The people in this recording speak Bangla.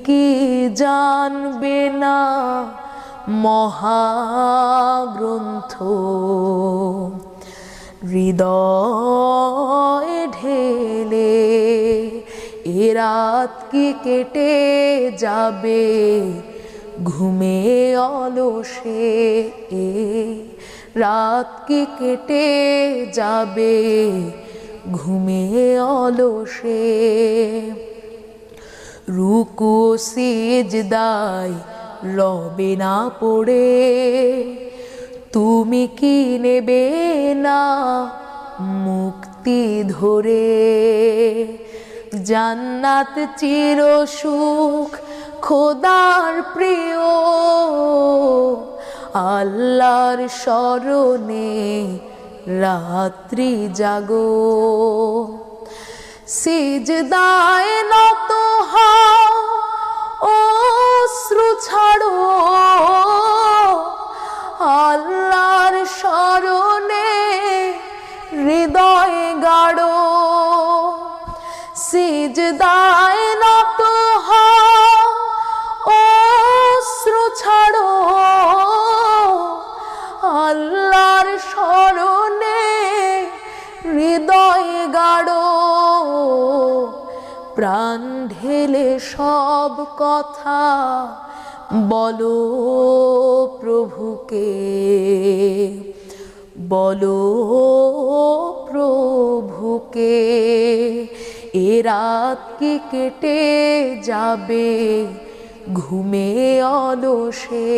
কি জানবে না মহাগ্রন্থ হৃদয়ে ঢেলে এ রাত কি কেটে যাবে ঘুমে অলসে এ রাত কি কেটে যাবে ঘুমে অলসে রুকু সিজদায় রবে না পড়ে তুমি কি নেবে না মুক্তি ধরে জান্নাত চির সুখ খোদার প্রিয় আল্লাহর স্মরণে রাত্রি জাগো সিজদায় নত হও অশ্রু ছাড়ো আল্লাহর স্মরণে হৃদয় গাড়ো সিজদায় নত হও অশ্রু ছাড়ো আল্লাহর স্মরণে হৃদয় গাড়ো প্রাণ ঢেলে সব কথা বলো প্রভুকে বলো প্রভুকে এ রাত কি কেটে যাবে ঘুমে অলসে